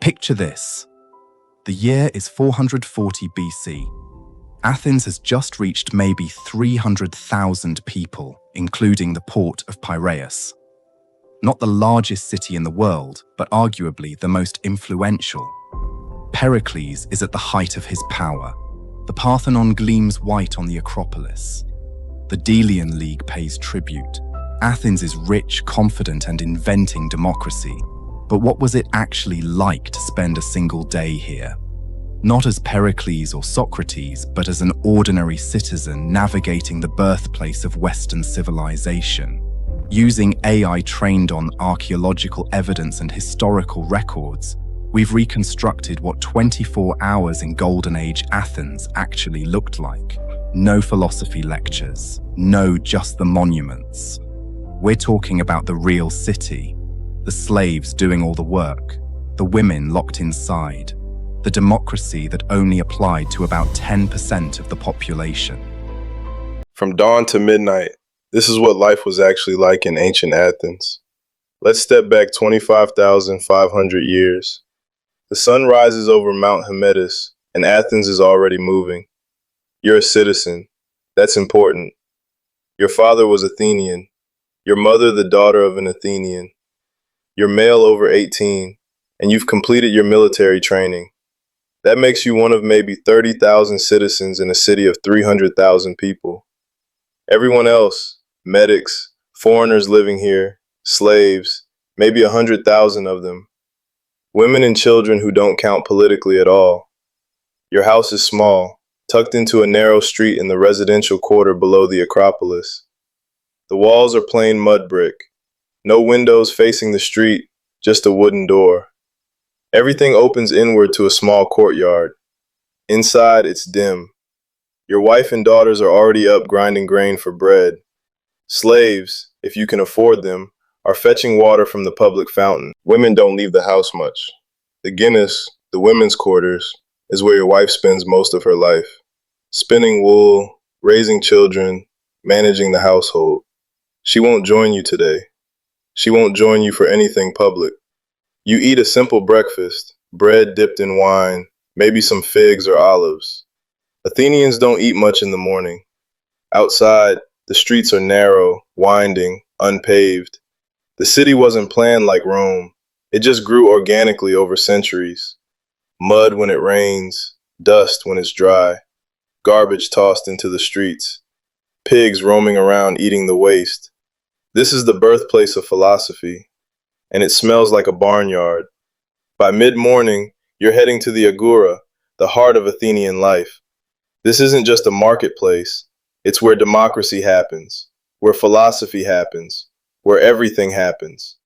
Picture this. The year is 440 BC. Athens has just reached maybe 300,000 people, including the port of Piraeus. Not the largest city in the world, but arguably the most influential. Pericles is at the height of his power. The Parthenon gleams white on the Acropolis. The Delian League pays tribute. Athens is rich, confident, and inventing democracy. But what was it actually like to spend a single day here? Not as Pericles or Socrates, but as an ordinary citizen navigating the birthplace of Western civilization. Using AI trained on archaeological evidence and historical records, we've reconstructed what 24 hours in Golden Age Athens actually looked like. No philosophy lectures, no just the monuments. We're talking about the real city, the slaves doing all the work, the women locked inside, the democracy that only applied to about 10% of the population. From dawn to midnight, this is what life was actually like in ancient Athens. Let's step back 25,500 years. The sun rises over Mount Hymettus, and Athens is already moving. You're a citizen. That's important. Your father was Athenian. Your mother the daughter of an Athenian. You're male over 18, and you've completed your military training. That makes you one of maybe 30,000 citizens in a city of 300,000 people. Everyone else, medics, foreigners living here, slaves, maybe 100,000 of them. Women and children who don't count politically at all. Your house is small, tucked into a narrow street in the residential quarter below the Acropolis. The walls are plain mud brick. No windows facing the street, just a wooden door. Everything opens inward to a small courtyard. Inside, it's dim. Your wife and daughters are already up grinding grain for bread. Slaves, if you can afford them, are fetching water from the public fountain. Women don't leave the house much. The Guinness, the women's quarters, is where your wife spends most of her life. Spinning wool, raising children, managing the household. She won't join you today. She won't join you for anything public. You eat a simple breakfast, bread dipped in wine, maybe some figs or olives. Athenians don't eat much in the morning. Outside, the streets are narrow, winding, unpaved. The city wasn't planned like Rome. It just grew organically over centuries. Mud when it rains, dust when it's dry, garbage tossed into the streets, pigs roaming around eating the waste. This is the birthplace of philosophy, and it smells like a barnyard. By mid-morning, you're heading to the Agora, the heart of Athenian life. This isn't just a marketplace. It's where democracy happens, where philosophy happens, where everything happens.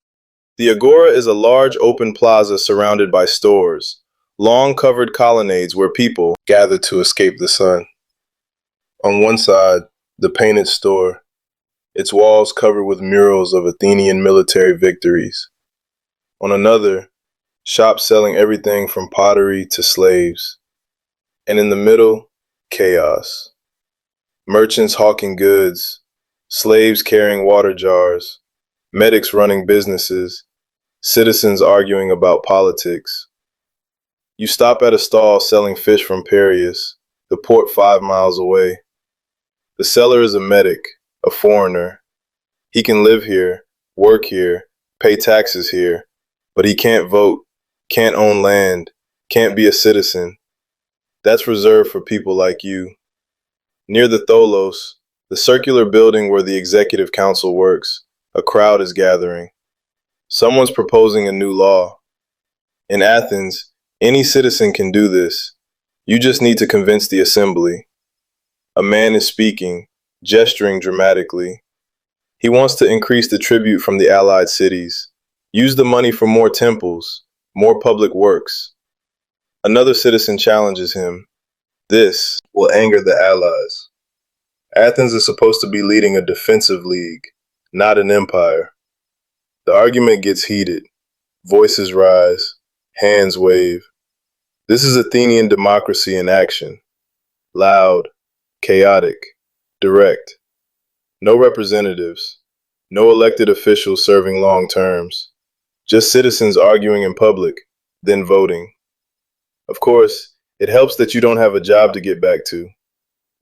The Agora is a large open plaza surrounded by stores, long covered colonnades where people gather to escape the sun. On one side, the painted store, its walls covered with murals of Athenian military victories. On another, shops selling everything from pottery to slaves. And in the middle, chaos. Merchants hawking goods, slaves carrying water jars, medics running businesses, citizens arguing about politics. You stop at a stall selling fish from Piraeus, the port 5 miles away. The seller is a medic, a foreigner. He can live here, work here, pay taxes here, but he can't vote, can't own land, can't be a citizen. That's reserved for people like you. Near the Tholos, the circular building where the executive council works, a crowd is gathering. Someone's proposing a new law. In Athens, any citizen can do this. You just need to convince the assembly. A man is speaking, gesturing dramatically. He wants to increase the tribute from the allied cities. Use the money for more temples, more public works. Another citizen challenges him. This will anger the allies. Athens is supposed to be leading a defensive league, not an empire. The argument gets heated. Voices rise. Hands wave. This is Athenian democracy in action. Loud, chaotic, direct. No representatives. No elected officials serving long terms. Just citizens arguing in public, then voting. Of course, it helps that you don't have a job to get back to.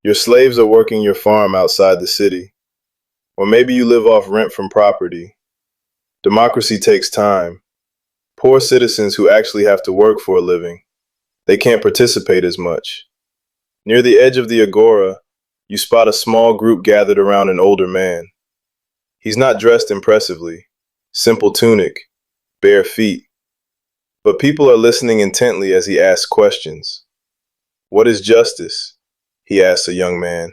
Your slaves are working your farm outside the city. Or maybe you live off rent from property. Democracy takes time. Poor citizens who actually have to work for a living, they can't participate as much. Near the edge of the agora, you spot a small group gathered around an older man. He's not dressed impressively, simple tunic, bare feet. But people are listening intently as he asks questions. "What is justice?" he asks a young man.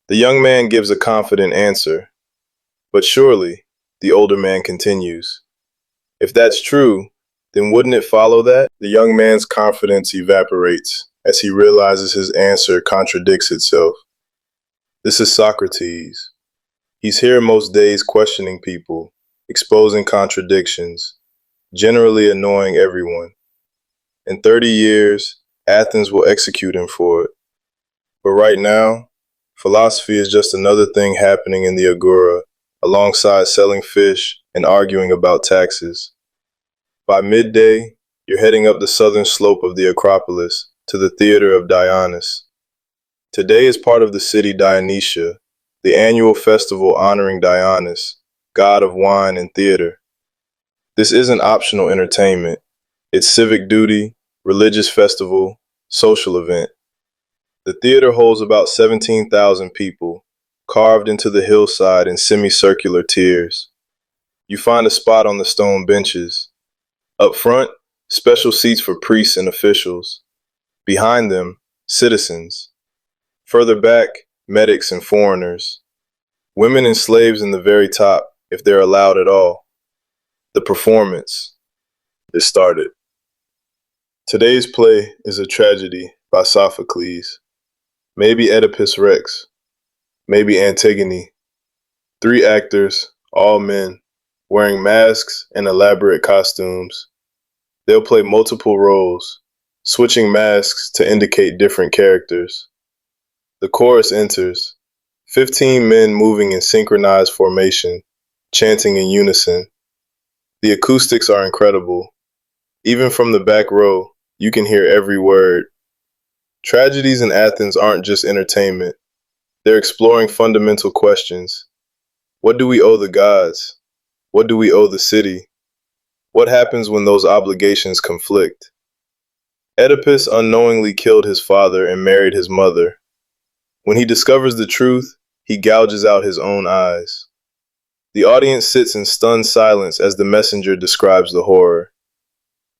The young man gives a confident answer. "But surely," the older man continues, "if that's true, then wouldn't it follow that?" The young man's confidence evaporates as he realizes his answer contradicts itself. This is Socrates. He's here most days questioning people, exposing contradictions, generally annoying everyone. In 30 years, Athens will execute him for it. But right now, philosophy is just another thing happening in the agora, alongside selling fish and arguing about taxes. By midday, you're heading up the southern slope of the Acropolis to the Theater of Dionysus. Today is part of the city Dionysia, the annual festival honoring Dionysus, god of wine and theater. This isn't optional entertainment. It's civic duty, religious festival, social event. The theater holds about 17,000 people, carved into the hillside in semicircular tiers. You find a spot on the stone benches. Up front, special seats for priests and officials. Behind them, citizens. Further back, medics and foreigners. Women and slaves in the very top, if they're allowed at all. The performance. It started. Today's play is a tragedy by Sophocles. Maybe Oedipus Rex. Maybe Antigone. 3 actors, all men, wearing masks and elaborate costumes. They'll play multiple roles, switching masks to indicate different characters. The chorus enters, 15 men moving in synchronized formation, chanting in unison. The acoustics are incredible. Even from the back row, you can hear every word. Tragedies in Athens aren't just entertainment. They're exploring fundamental questions. What do we owe the gods? What do we owe the city? What happens when those obligations conflict? Oedipus unknowingly killed his father and married his mother. When he discovers the truth, he gouges out his own eyes. The audience sits in stunned silence as the messenger describes the horror.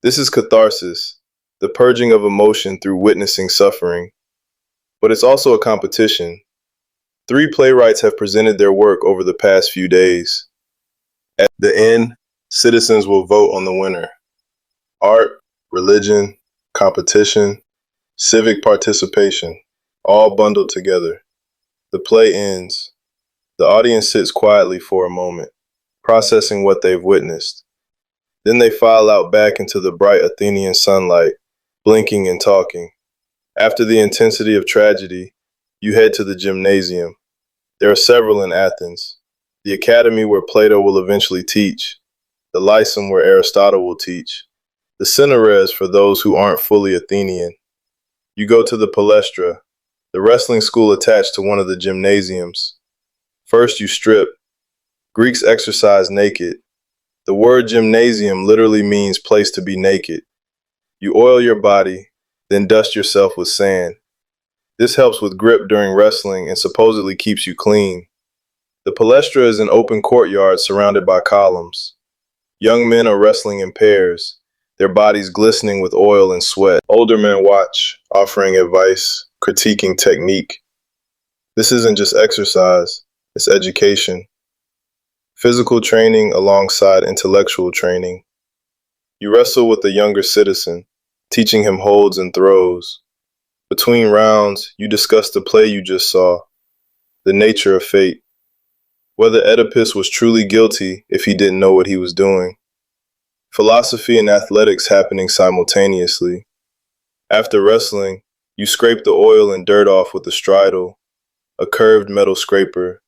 This is catharsis, the purging of emotion through witnessing suffering. But it's also a competition. 3 playwrights have presented their work over the past few days. At the end, citizens will vote on the winner. Art, religion, competition, civic participation, all bundled together. The play ends. The audience sits quietly for a moment, processing what they've witnessed. Then they file out back into the bright Athenian sunlight, blinking and talking. After the intensity of tragedy, you head to the gymnasium. There are several in Athens. The academy where Plato will eventually teach, the Lyceum where Aristotle will teach, the Cineres for those who aren't fully Athenian. You go to the Palestra, the wrestling school attached to one of the gymnasiums. First you strip. Greeks exercise naked. The word gymnasium literally means place to be naked. You oil your body, then dust yourself with sand. This helps with grip during wrestling and supposedly keeps you clean. The Palestra is an open courtyard surrounded by columns. Young men are wrestling in pairs, their bodies glistening with oil and sweat. Older men watch, offering advice, critiquing technique. This isn't just exercise, it's education. Physical training alongside intellectual training. You wrestle with a younger citizen, teaching him holds and throws. Between rounds, you discuss the play you just saw, the nature of fate, whether Oedipus was truly guilty if he didn't know what he was doing. Philosophy and athletics happening simultaneously. After wrestling, you scrape the oil and dirt off with a stridle, a curved metal scraper.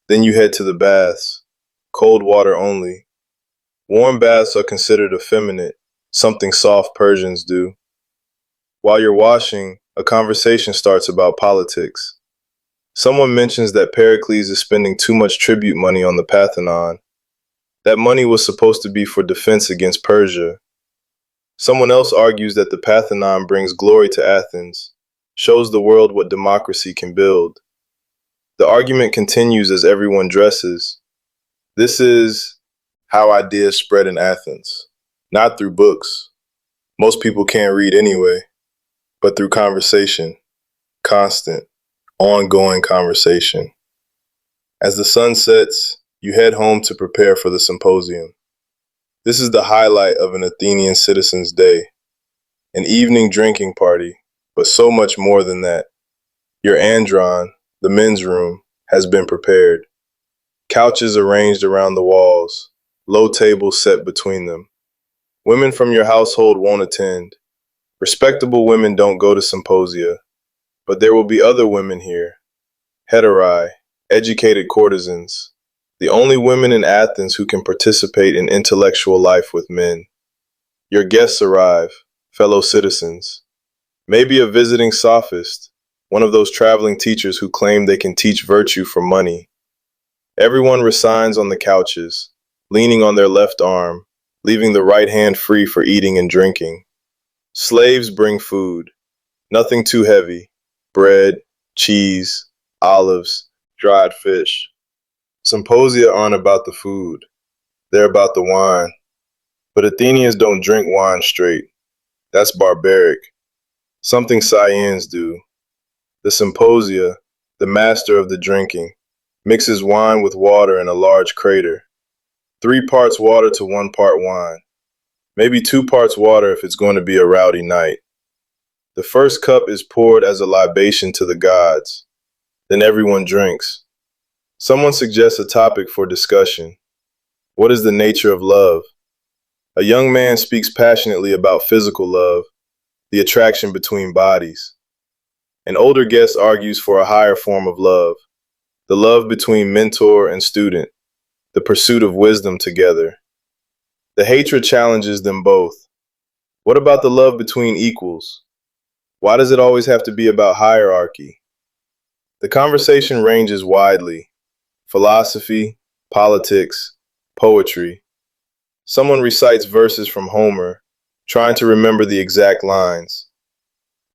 Then you head to the baths, cold water only. Warm baths are considered effeminate, something soft Persians do. While you're washing, a conversation starts about politics. Someone mentions that Pericles is spending too much tribute money on the Parthenon. That money was supposed to be for defense against Persia. Someone else argues that the Parthenon brings glory to Athens, shows the world what democracy can build. The argument continues as everyone dresses. This is how ideas spread in Athens. Not through books. Most people can't read anyway, but through conversation. Constant, ongoing conversation. As the sun sets, you head home to prepare for the symposium. This is the highlight of an Athenian citizen's day. An evening drinking party, but so much more than that. Your andron, the men's room, has been prepared. Couches arranged around the walls, low tables set between them. Women from your household won't attend. Respectable women don't go to symposia, but there will be other women here. Heterae, educated courtesans, the only women in Athens who can participate in intellectual life with men. Your guests arrive, fellow citizens. Maybe a visiting sophist, one of those traveling teachers who claim they can teach virtue for money. Everyone reclines on the couches, leaning on their left arm, leaving the right hand free for eating and drinking. Slaves bring food, nothing too heavy, bread, cheese, olives, dried fish. Symposia aren't about the food, they're about the wine. But Athenians don't drink wine straight. That's barbaric. Something Cyans do. The symposia, the master of the drinking, mixes wine with water in a large crater. 3 parts water to 1 part wine. Maybe 2 parts water if it's going to be a rowdy night. The first cup is poured as a libation to the gods. Then everyone drinks. Someone suggests a topic for discussion. What is the nature of love? A young man speaks passionately about physical love, the attraction between bodies. An older guest argues for a higher form of love, the love between mentor and student, the pursuit of wisdom together. The hatred challenges them both. What about the love between equals? Why does it always have to be about hierarchy? The conversation ranges widely. Philosophy, politics, poetry. Someone recites verses from Homer, trying to remember the exact lines.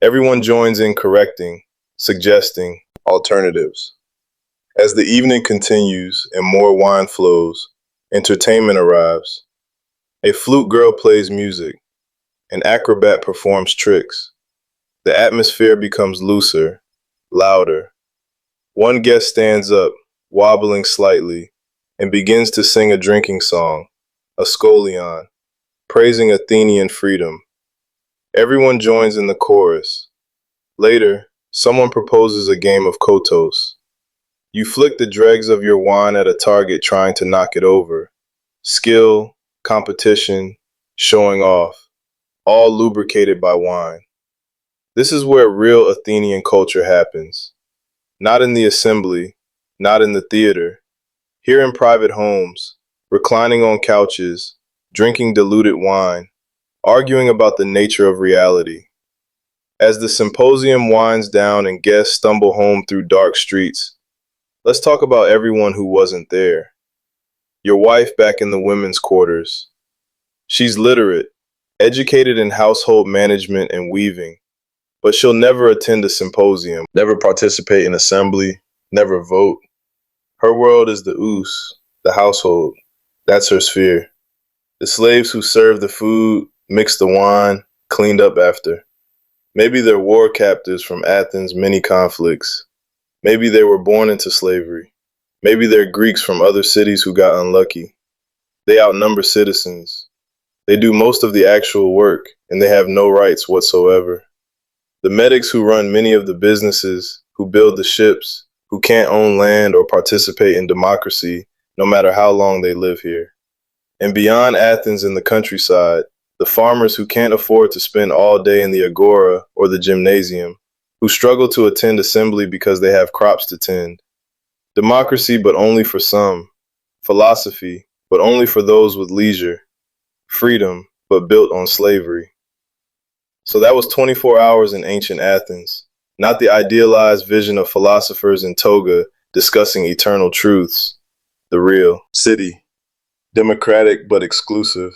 Everyone joins in correcting, suggesting alternatives. As the evening continues and more wine flows, entertainment arrives. A flute girl plays music. An acrobat performs tricks. The atmosphere becomes looser, louder. One guest stands up, wobbling slightly, and begins to sing a drinking song, a scholion, praising Athenian freedom. Everyone joins in the chorus. Later, someone proposes a game of kotos. You flick the dregs of your wine at a target trying to knock it over. Skill, competition, showing off, all lubricated by wine. This is where real Athenian culture happens. Not in the assembly, not in the theater. Here in private homes, reclining on couches, drinking diluted wine, arguing about the nature of reality. As the symposium winds down and guests stumble home through dark streets, let's talk about everyone who wasn't there. Your wife back in the women's quarters. She's literate, educated in household management and weaving, but she'll never attend a symposium, never participate in assembly, never vote. Her world is the oos, the household. That's her sphere. The slaves who serve the food, mix the wine, cleaned up after. Maybe they're war captives from Athens' many conflicts. Maybe they were born into slavery. Maybe they're Greeks from other cities who got unlucky. They outnumber citizens. They do most of the actual work, and they have no rights whatsoever. The medics who run many of the businesses, who build the ships, who can't own land or participate in democracy, no matter how long they live here. And beyond Athens in the countryside, the farmers who can't afford to spend all day in the agora or the gymnasium, who struggle to attend assembly because they have crops to tend. Democracy, but only for some. Philosophy, but only for those with leisure. Freedom, but built on slavery. So that was 24 hours in ancient Athens, not the idealized vision of philosophers in toga discussing eternal truths. The real city, democratic but exclusive,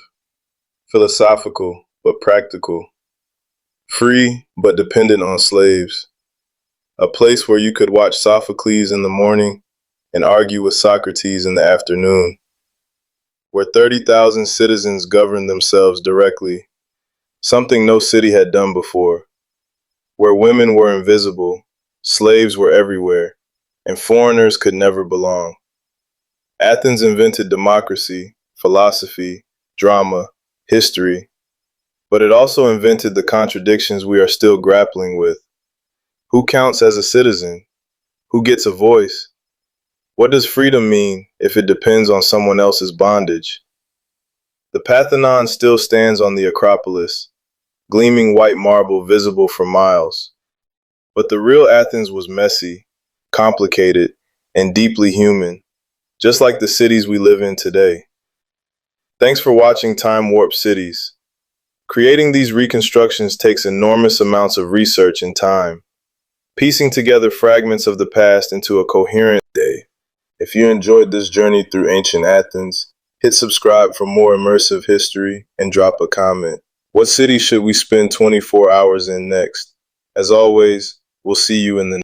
philosophical but practical, free but dependent on slaves, a place where you could watch Sophocles in the morning and argue with Socrates in the afternoon, where 30,000 citizens governed themselves directly, something no city had done before, where women were invisible, slaves were everywhere, and foreigners could never belong. Athens invented democracy, philosophy, drama, history, but it also invented the contradictions we are still grappling with. Who counts as a citizen? Who gets a voice? What does freedom mean if it depends on someone else's bondage? The Parthenon still stands on the Acropolis, gleaming white marble visible for miles. But the real Athens was messy, complicated, and deeply human, just like the cities we live in today. Thanks for watching Time Warp Cities. Creating these reconstructions takes enormous amounts of research and time, piecing together fragments of the past into a coherent day. If you enjoyed this journey through ancient Athens, hit subscribe for more immersive history and drop a comment. What city should we spend 24 hours in next? As always, we'll see you in the